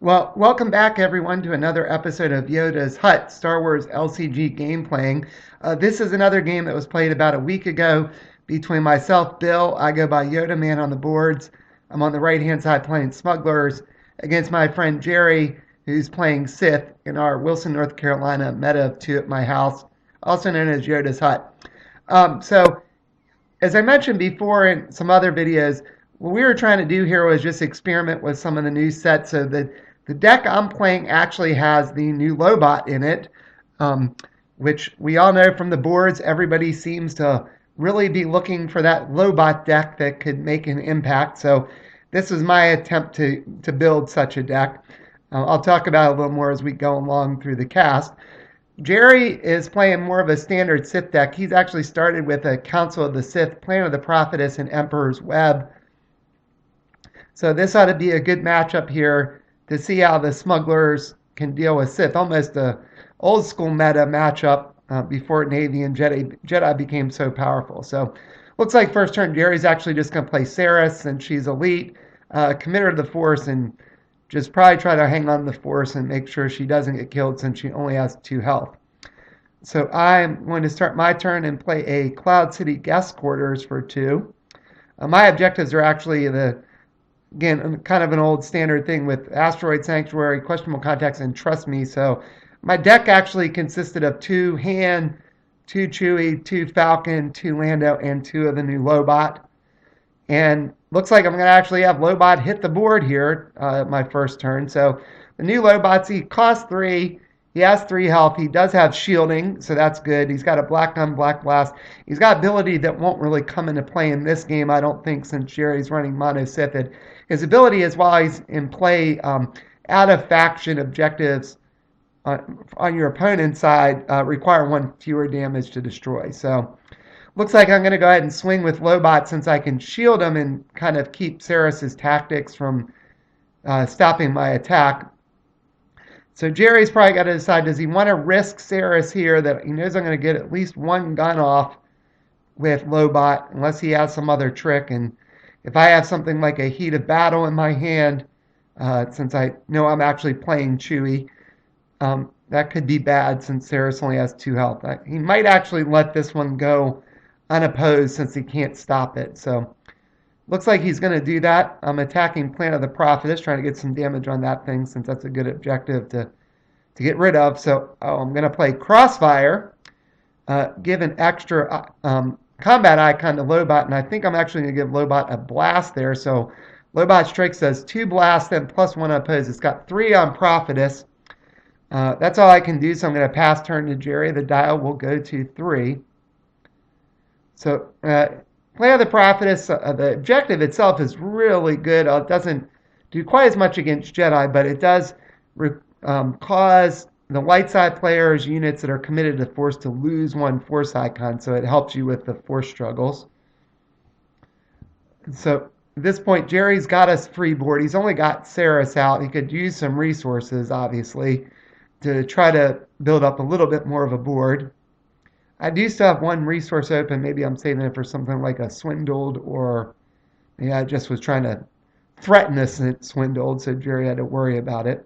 Well, welcome back everyone to another episode of Yoda's Hut, Star Wars LCG game playing. This is another game that was played about a week ago between myself, Bill, I go by Yoda Man on the boards. I'm on the right hand side playing Smugglers against my friend Jerry, who's playing Sith in our Wilson, North Carolina meta of two at my house, also known as Yoda's Hut. So as I mentioned before in some other videos, what we were trying to do here was just experiment with some of the new sets. So the deck I'm playing actually has the new Lobot in it, which we all know from the boards. Everybody seems to really be looking for that Lobot deck that could make an impact. So this was my attempt to build such a deck. I'll talk about it a little more as we go along through the cast. Jerry is playing more of a standard Sith deck. He's actually started with a Council of the Sith, Plan of the Prophetess, and Emperor's Web. So this ought to be a good matchup here to see how the Smugglers can deal with Sith. Almost a old school meta matchup before Navy and Jedi became so powerful. So looks like first turn Jerry's actually just going to play Saris, and she's elite, committer of the Force, and just probably try to hang on to the Force and make sure she doesn't get killed since she only has 2 health. So I'm going to start my turn and play a Cloud City Guest Quarters for 2. My objectives are actually again, kind of an old standard thing with Asteroid Sanctuary, Questionable Contacts, and Trust Me. So my deck actually consisted of 2 Han, 2 Chewie, 2 Falcon, 2 Lando, and 2 of the new Lobot. And looks like I'm going to actually have Lobot hit the board here my first turn. So the new Lobot, he costs 3. He has 3 health. He does have shielding, so that's good. He's got a Black Gun, Black Blast. He's got ability that won't really come into play in this game, I don't think, since Jerry's running Mono Sith. His ability is while he's in play, out of faction objectives on your opponent's side require 1 fewer damage to destroy. So looks like I'm going to go ahead and swing with Lobot since I can shield him and kind of keep Saris's tactics from stopping my attack. So Jerry's probably got to decide, does he want to risk Saris here that he knows I'm going to get at least 1 gun off with Lobot unless he has some other trick. And if I have something like a Heat of Battle in my hand, since I know I'm actually playing Chewie, that could be bad since Saris only has 2 health. He might actually let this one go unopposed since he can't stop it. So looks like he's going to do that. I'm attacking Plan of the Prophetess, trying to get some damage on that thing since that's a good objective to get rid of. So I'm going to play Crossfire, give an extra combat icon to Lobot, and I think I'm actually going to give Lobot a blast there. So Lobot strikes does 2 blasts, then +1 opposed. It's got 3 on Prophetess. That's all I can do, so I'm going to pass turn to Jerry. The dial will go to 3. So Play of the Prophetess, the objective itself is really good. It doesn't do quite as much against Jedi, but it does cause the light side players, units that are committed to Force, to lose 1 Force icon, so it helps you with the Force struggles. So at this point, Jerry's got us free board. He's only got Saris out. He could use some resources, obviously, to try to build up a little bit more of a board. I do still have 1 resource open. Maybe I'm saving it for something like a Swindled, or maybe I just was trying to threaten a Swindled, so Jerry had to worry about it.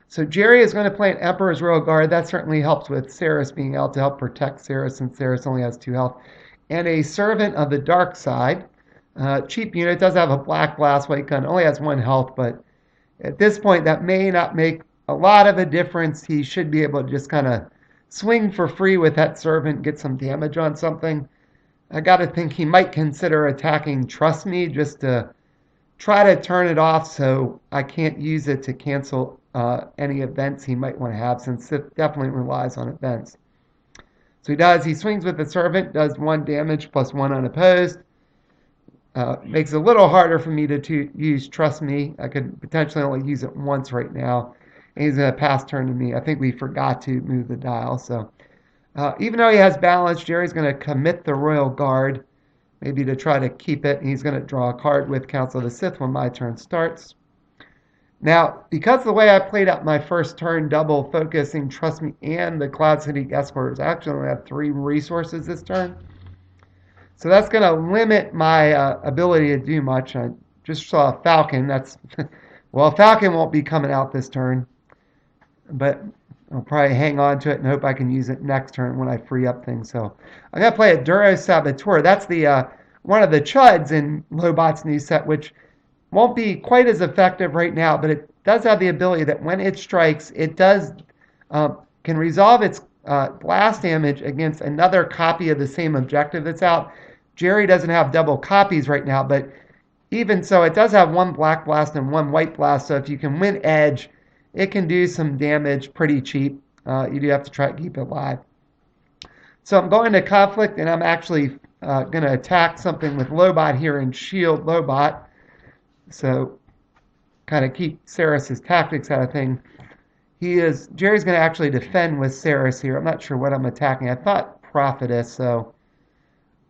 So Jerry is going to play an Emperor's Royal Guard. That certainly helps with Saris being able to help protect Saris, since Saris only has 2 health. And a Servant of the Dark Side. Cheap unit, does have a Black Blast White Gun, only has 1 health, but at this point that may not make a lot of a difference. He should be able to just kind of swing for free with that Servant, get some damage on something. I got to think he might consider attacking Trust Me just to try to turn it off so I can't use it to cancel any events he might want to have, since it definitely relies on events. So he does. He swings with the Servant, does 1 damage +1 unopposed. Makes it a little harder for me to use Trust Me. I could potentially only use it once right now. And he's going to pass turn to me. I think we forgot to move the dial. So even though he has balance, Jerry's going to commit the Royal Guard, maybe to try to keep it. And he's going to draw a card with Council of the Sith when my turn starts. Now, because the way I played out my first turn, double focusing Trust Me and the Cloud City Guest Quarters, I actually only have 3 resources this turn. So that's going to limit my ability to do much. I just saw a Falcon. That's Well, Falcon won't be coming out this turn, but I'll probably hang on to it and hope I can use it next turn when I free up things. So I'm gonna play a Duro Saboteur. That's the one of the chuds in Lobot's new set, which won't be quite as effective right now, but it does have the ability that when it strikes, it does can resolve its blast damage against another copy of the same objective that's out. Jerry doesn't have double copies right now, but even so, it does have one black blast and one white blast. So if you can win edge, it can do some damage pretty cheap. You do have to try to keep it alive. So I'm going to conflict, and I'm actually going to attack something with Lobot here and shield Lobot. So kind of keep Saris's tactics out of thing. Jerry's going to actually defend with Saris here. I'm not sure what I'm attacking. I thought Prophetess, so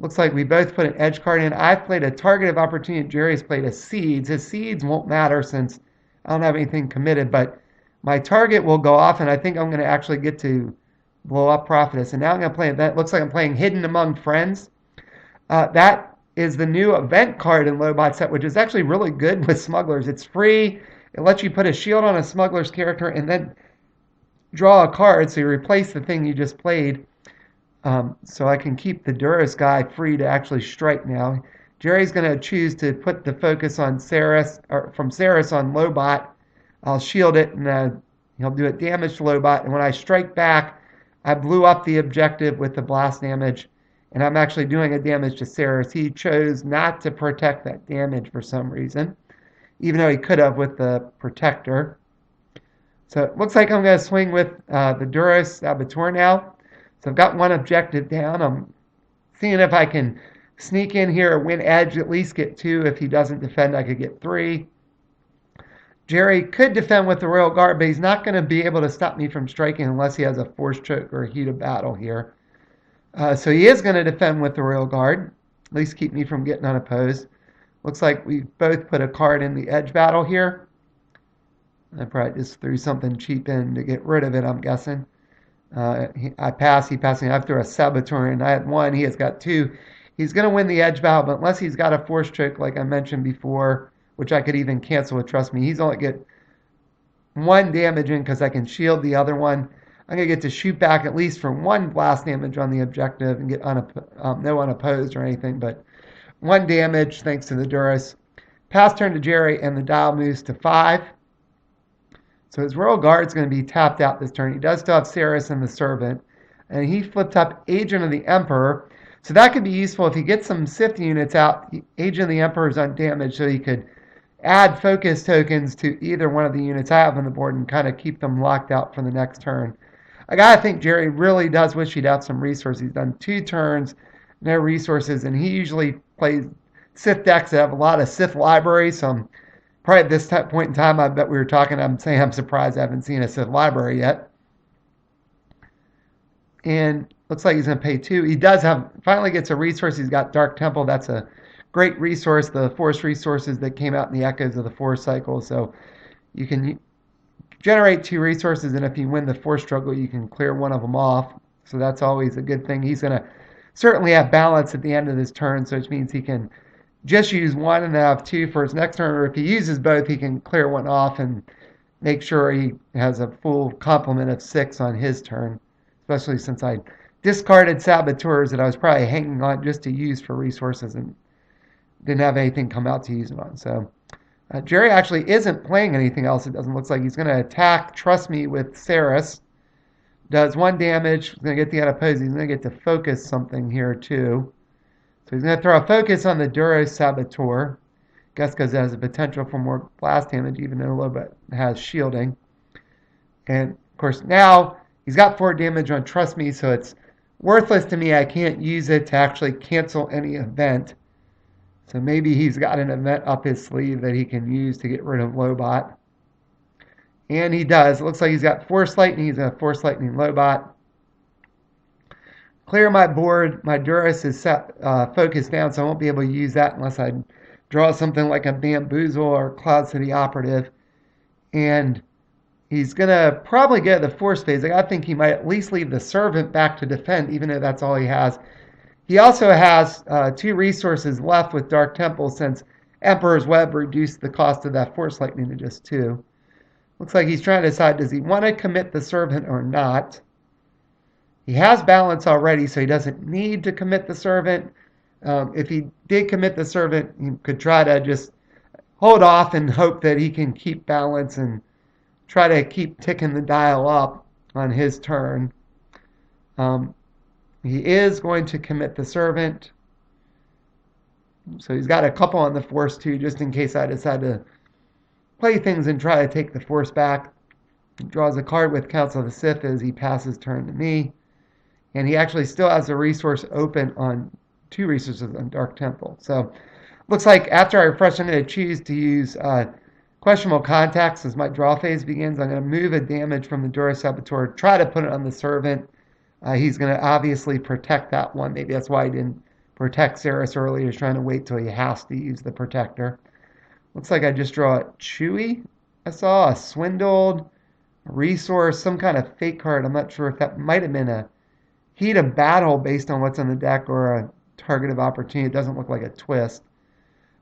looks like we both put an edge card in. I've played a target of opportunity. Jerry's played a seeds. His seeds won't matter since I don't have anything committed, but my target will go off, and I think I'm going to actually get to blow up Prophetess. And now I'm going to play that. Looks like I'm playing Hidden Among Friends. That is the new event card in Lobot set, which is actually really good with smugglers. It's free. It lets you put a shield on a smuggler's character and then draw a card, so you replace the thing you just played. So I can keep the Duras guy free to actually strike now. Jerry's going to choose to put the focus on Saris, or from Saris on Lobot. I'll shield it, and he'll do it damage to Lobot. And when I strike back, I blew up the objective with the blast damage, and I'm actually doing a damage to Saris. He chose not to protect that damage for some reason, even though he could have with the protector. So it looks like I'm going to swing with the Duros Saboteur now. So I've got one objective down. I'm seeing if I can sneak in here, win edge, at least get 2. If he doesn't defend, I could get 3. Jerry could defend with the Royal Guard, but he's not going to be able to stop me from striking unless he has a force choke or a heat of battle here. So he is going to defend with the Royal Guard, at least keep me from getting unopposed. Looks like we both put a card in the edge battle here. I probably just threw something cheap in to get rid of it, I'm guessing. I pass, he passed me. I threw a Saboteur in. I had 1, he has got 2. He's going to win the edge battle, but unless he's got a force choke, like I mentioned before, which I could even cancel with Trust Me, he's only get 1 damage in because I can shield the other one. I'm going to get to shoot back at least for 1 blast damage on the objective and get no unopposed or anything, but 1 damage thanks to the Duras. Pass turn to Jerry, and the dial moves to 5. So his Royal Guard's going to be tapped out this turn. He does still have Saris and the Servant. And he flipped up Agent of the Emperor. So that could be useful if he gets some Sith units out. Agent of the Emperor is undamaged, so he could add focus tokens to either one of the units I have on the board and kind of keep them locked out for the next turn. I got to think Jerry really does wish he'd have some resources. He's done 2 turns, no resources, and he usually plays Sith decks that have a lot of Sith libraries, so I'm probably at this point in time, I bet we were talking, I'm saying I'm surprised I haven't seen a Sith library yet. And looks like he's going to pay 2. He does finally gets a resource. He's got Dark Temple. That's a great resource, the Force resources that came out in the Echoes of the Force cycle. So you can generate 2 resources, and if you win the Force struggle, you can clear one of them off. So that's always a good thing. He's going to certainly have balance at the end of this turn, so which means he can just use 1 and have 2 for his next turn, or if he uses both, he can clear 1 off and make sure he has a full complement of 6 on his turn, especially since I discarded Saboteurs that I was probably hanging on just to use for resources and didn't have anything come out to use it on. So Jerry actually isn't playing anything else. It doesn't look like he's going to attack Trust Me with Saris. Does 1 damage. He's going to get the unopposed. He's going to get to focus something here too. So he's going to throw a focus on the Duros Saboteur. Guess because it has the potential for more blast damage, even though Lobot has shielding. And of course now he's got 4 damage on Trust Me, so it's worthless to me. I can't use it to actually cancel any event. So maybe he's got an event up his sleeve that he can use to get rid of Lobot. And he does. It looks like he's got Force Lightning. He's going to Force Lightning Lobot. Clear my board. My Duras is focused down, so I won't be able to use that unless I draw something like a Bamboozle or Cloud City Operative. And he's going to probably get the Force phase. I think he might at least leave the Servant back to defend, even though that's all he has. He also has 2 resources left with Dark Temple, since Emperor's Web reduced the cost of that Force Lightning to just 2. Looks like he's trying to decide, does he want to commit the Servant or not? He has balance already, so he doesn't need to commit the Servant. If he did commit the Servant, he could try to just hold off and hope that he can keep balance and try to keep ticking the dial up on his turn. He is going to commit the Servant. So he's got a couple on the Force too, just in case I decide to play things and try to take the Force back. He draws a card with Council of the Sith as he passes turn to me. And he actually still has a resource open on 2 resources on Dark Temple. So looks like after I refresh, I'm going to choose to use questionable contacts as my draw phase begins. I'm going to move a damage from the Dura Saboteur, try to put it on the Servant. He's going to obviously protect that one. Maybe that's why he didn't protect Saris earlier. He's trying to wait till he has to use the Protector. Looks like I just draw a Chewie. I saw a Swindled, a Resource, some kind of fake card. I'm not sure if that might have been a Heat of Battle based on what's on the deck or a Target of Opportunity. It doesn't look like a twist.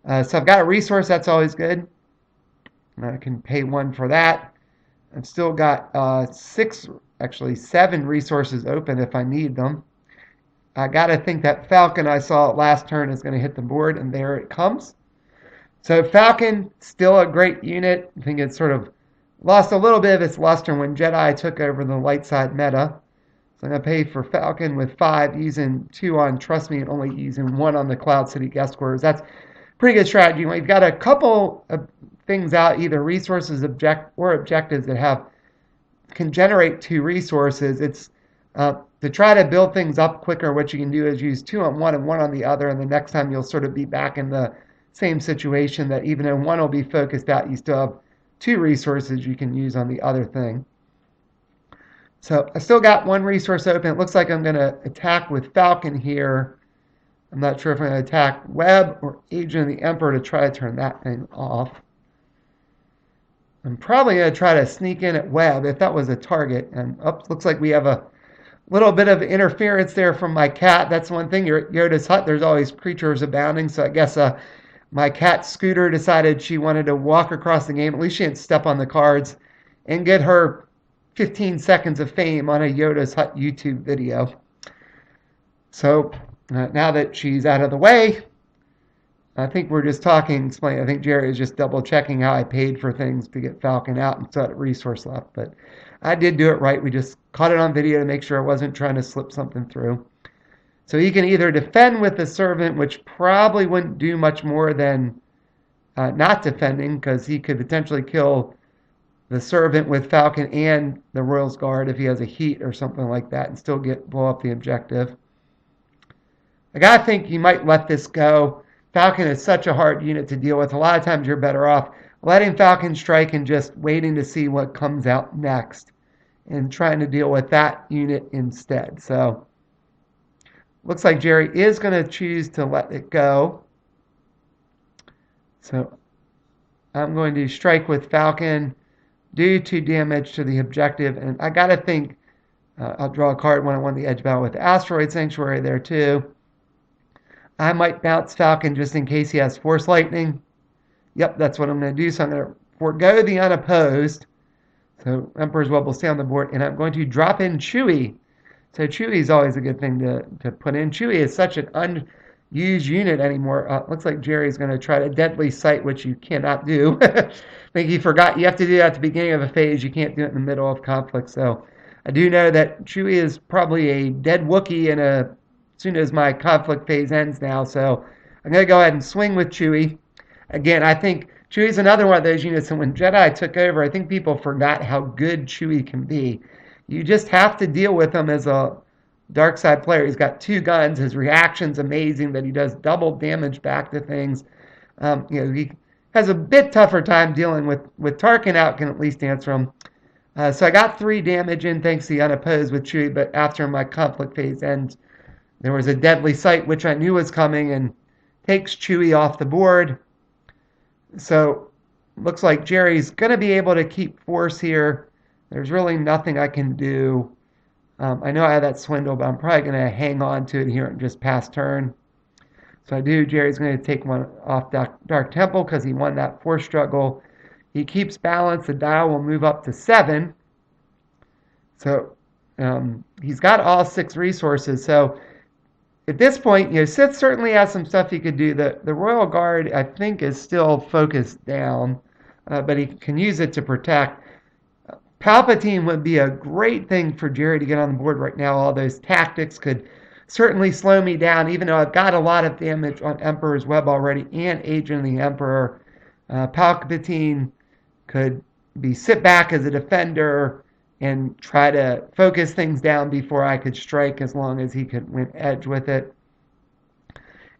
So I've got a resource. That's always good. I can pay 1 for that. I've still got 7 resources open if I need them. I got to think that Falcon I saw last turn is going to hit the board, and there it comes. So Falcon, still a great unit. I think it sort of lost a little bit of its luster when Jedi took over the light side meta. So I'm going to pay for Falcon with 5, using 2 on Trust Me and only using 1 on the Cloud City guest quarters. That's pretty good strategy. When you've got a couple of things out, either resources or objectives that can generate 2 resources, it's to try to build things up quicker. What you can do is use 2 on one and 1 on the other, and the next time you'll sort of be back in the same situation that even though 1 will be focused out, you still have 2 resources you can use on the other thing. So I still got 1 resource open. It looks like I'm going to attack with Falcon here. I'm not sure if I'm going to attack Web or Agent of the Emperor to try to turn that thing off. I'm probably going to try to sneak in at Web if that was a target. And looks like we have a little bit of interference there from my cat. That's one thing. You're at Yoda's hut. There's always creatures abounding. So I guess my cat Scooter decided she wanted to walk across the game. At least she didn't step on the cards and get her 15 seconds of fame on a Yoda's Hut YouTube video. So now that she's out of the way, I think we're just explaining. I think Jerry is just double checking how I paid for things to get Falcon out and still had a resource left. But I did do it right. We just caught it on video to make sure I wasn't trying to slip something through. So he can either defend with the Servant, which probably wouldn't do much more than not defending, because he could potentially kill the Servant with Falcon and the Royals Guard if he has a heat or something like that and still blow up the objective. I gotta think he might let this go. Falcon is such a hard unit to deal with. A lot of times you're better off letting Falcon strike and just waiting to see what comes out next and trying to deal with that unit instead. So looks like Jerry is going to choose to let it go. So I'm going to strike with Falcon, do 2 damage to the objective, and I gotta think I'll draw a card when I won the edge battle with Asteroid Sanctuary there too. I might bounce Falcon just in case he has Force Lightning. Yep, that's what I'm going to do. So I'm going to forego the unopposed. So Emperor's Web will stay on the board, and I'm going to drop in Chewie. So Chewie is always a good thing to put in. Chewie is such an unused unit anymore. Looks like Jerry's going to try to Deadly Sight, which you cannot do. I think he forgot you have to do that at the beginning of a phase. You can't do it in the middle of conflict. So I do know that Chewie is probably a dead Wookiee as soon as my conflict phase ends now. So I'm going to go ahead and swing with Chewie. Again, I think Chewie's another one of those units, and when Jedi took over, I think people forgot how good Chewie can be. You just have to deal with him as a dark side player. He's got 2 guns. His reaction's amazing that he does double damage back to things. He has a bit tougher time dealing with Tarkin out, can at least answer him. So I got 3 damage in thanks to the unopposed with Chewie, but after my conflict phase ends, there was a Deadly Sight, which I knew was coming, and takes Chewie off the board. So looks like Jerry's going to be able to keep Force here. There's really nothing I can do. I know I have that Swindle, but I'm probably going to hang on to it here and just pass turn. So I do. Jerry's going to take one off Dark Temple because he won that force struggle. He keeps balance. The dial will move up to 7. So he's got all 6 resources. So at this point, Sith certainly has some stuff he could do. The Royal Guard, I think, is still focused down, but he can use it to protect. Palpatine would be a great thing for Jerry to get on the board right now. All those tactics could certainly slow me down, even though I've got a lot of damage on Emperor's Web already and Agent of the Emperor. Palpatine could be sit back as a defender and try to focus things down before I could strike, as long as he could win edge with it.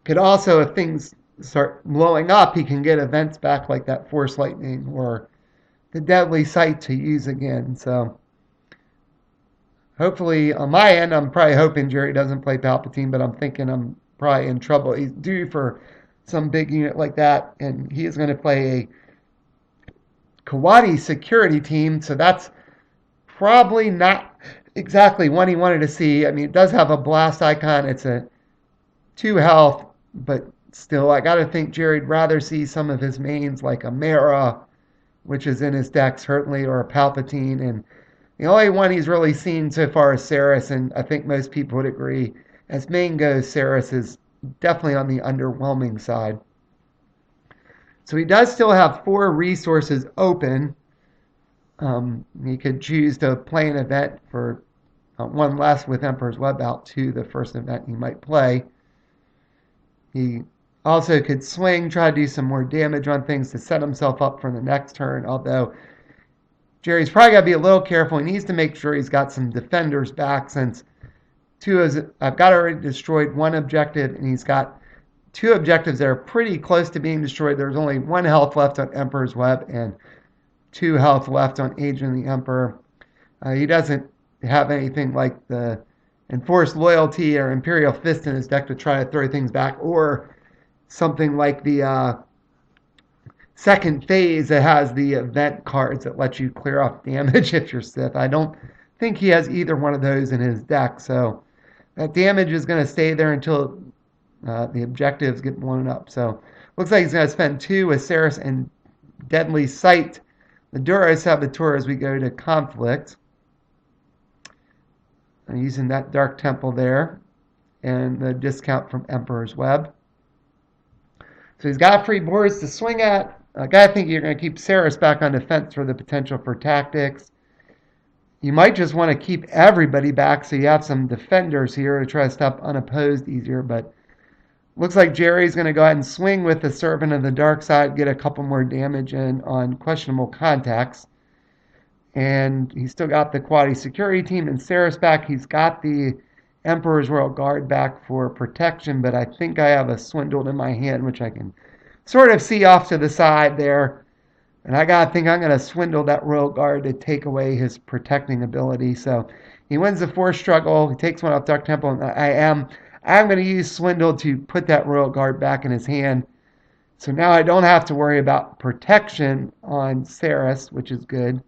Could also, if things start blowing up, he can get events back like that Force Lightning or the Deadly Sight to use again. So hopefully on my end, I'm probably hoping Jerry doesn't play Palpatine, but I'm thinking I'm probably in trouble. He's due for some big unit like that, and he is going to play a Kawadi security team, so that's probably not exactly what he wanted to see. I mean, it does have a blast icon. It's a 2 health, but still, I got to think Jerry'd rather see some of his mains like a Mara, which is in his deck certainly, or a Palpatine. And the only one he's really seen so far is Saris, and I think most people would agree. As main goes, Saris is definitely on the underwhelming side. So he does still have 4 resources open. He could choose to play an event for 1 less with Emperor's Web out to the first event he might play. He also could swing, try to do some more damage on things to set himself up for the next turn, although Jerry's probably got to be a little careful. He needs to make sure he's got some defenders back, since I've got already destroyed 1 objective, and he's got 2 objectives that are pretty close to being destroyed. There's only 1 health left on Emperor's Web and 2 health left on Agent of the Emperor. He doesn't have anything like the Enforced Loyalty or Imperial Fist in his deck to try to throw things back, or something like the second phase that has the event cards that let you clear off damage if you're Sith. I don't think he has either one of those in his deck, so that damage is going to stay there until the objectives get blown up. So looks like he's going to spend 2 with Saris and Deadly Sight, the Duro Saboteur, as we go to Conflict. I'm using that Dark Temple there and the discount from Emperor's Web. So he's got free boards to swing at. I gotta think you're going to keep Saris back on defense for the potential for tactics. You might just want to keep everybody back so you have some defenders here to try to stop unopposed easier, but looks like Jerry's going to go ahead and swing with the Servant of the Dark Side, get a couple more damage in on questionable contacts. And he's still got the Quadi security team and Saris back. He's got the Emperor's Royal Guard back for protection, but I think I have a Swindled in my hand, which I can sort of see off to the side there. And I gotta think I'm gonna swindle that Royal Guard to take away his protecting ability. So he wins the Force struggle. He takes 1 off Dark Temple, and I'm gonna use Swindle to put that Royal Guard back in his hand. So now I don't have to worry about protection on Saris, which is good.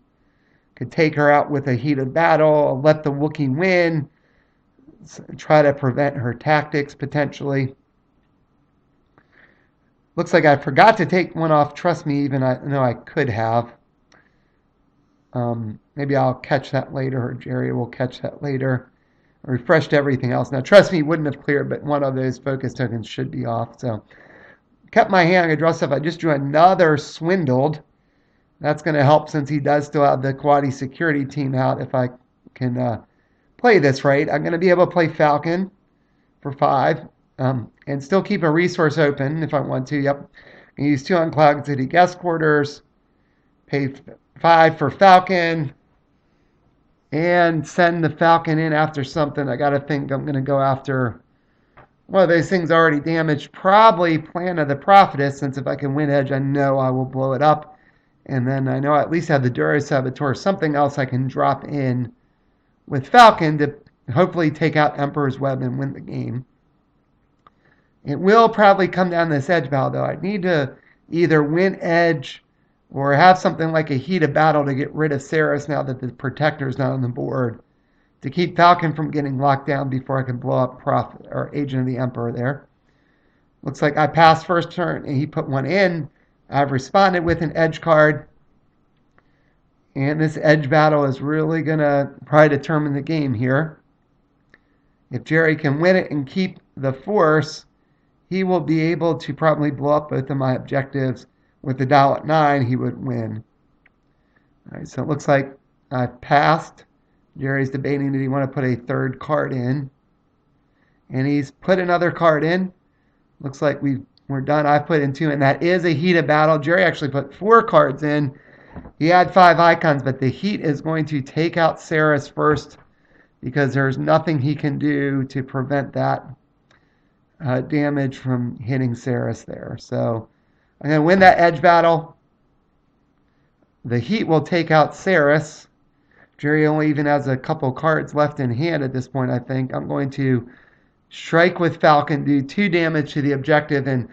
Could take her out with a heated battle, let the Wookiee win, try to prevent her tactics potentially. Looks like I forgot to take 1 off Trust Me, even I know I could have. Maybe I'll catch that later, or Jerry will catch that later. I refreshed everything else. Now, Trust Me wouldn't have cleared, but 1 of those focus tokens should be off. So, kept my hand. I draw stuff. I just drew another Swindled. That's going to help since he does still have the Quadi security team out. If I can play this right, I'm going to be able to play Falcon for 5 and still keep a resource open if I want to. Yep. And use 2 on Cloud City guest quarters, pay 5 for Falcon, and send the Falcon in after something. I got to think I'm going to go after one of those things already damaged. Probably Plan of the Prophetess, since if I can win edge, I know I will blow it up. And then I know I at least have the Duro Saboteur, something else I can drop in with Falcon to hopefully take out Emperor's Web and win the game. It will probably come down this edge battle, though. I need to either win edge or have something like a heated battle to get rid of Saris now that the Protector's not on the board, to keep Falcon from getting locked down before I can blow up Prophet or Agent of the Emperor there. Looks like I passed first turn and he put one in. I've responded with an edge card. And this edge battle is really going to probably determine the game here. If Jerry can win it and keep the force, he will be able to probably blow up both of my objectives. With the dial at 9, he would win. All right, so it looks like I've passed. Jerry's debating, did he want to put a third card in? And he's put another card in. Looks like we're done. I've put in 2, and that is a heated battle. Jerry actually put 4 cards in. He had 5 icons, but the heat is going to take out Saris first because there's nothing he can do to prevent that damage from hitting Saris there. So I'm going to win that edge battle. The heat will take out Saris. Jerry only even has a couple cards left in hand at this point, I think. I'm going to strike with Falcon, do 2 damage to the objective, and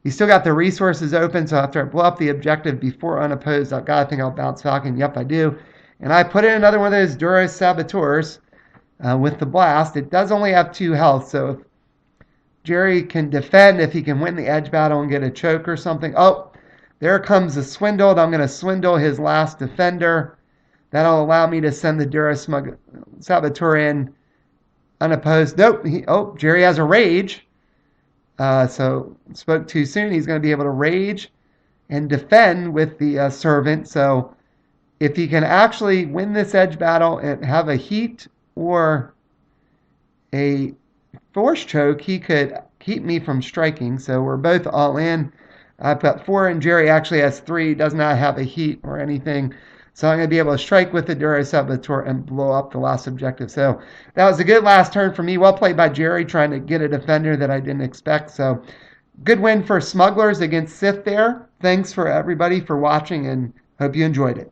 he's still got the resources open, so after I blow up the objective before unopposed, I've got to think I'll bounce Falcon. Yep, I do. And I put in another one of those Duros Saboteurs with the blast. It does only have 2 health, so if Jerry can defend, if he can win the edge battle and get a choke or something. Oh, there comes the swindled. I'm going to swindle his last defender. That'll allow me to send the Duros Saboteur in unopposed. Nope. Jerry has a rage. So spoke too soon. He's going to be able to rage and defend with the servant. So if he can actually win this edge battle and have a heat or a force choke, he could keep me from striking. So we're both all in. I've got 4 and Jerry actually has 3. Does not have a heat or anything. So I'm going to be able to strike with the Duros Saboteur and blow up the last objective. So that was a good last turn for me. Well played by Jerry, trying to get a defender that I didn't expect. So good win for Smugglers against Sith there. Thanks for everybody for watching, and hope you enjoyed it.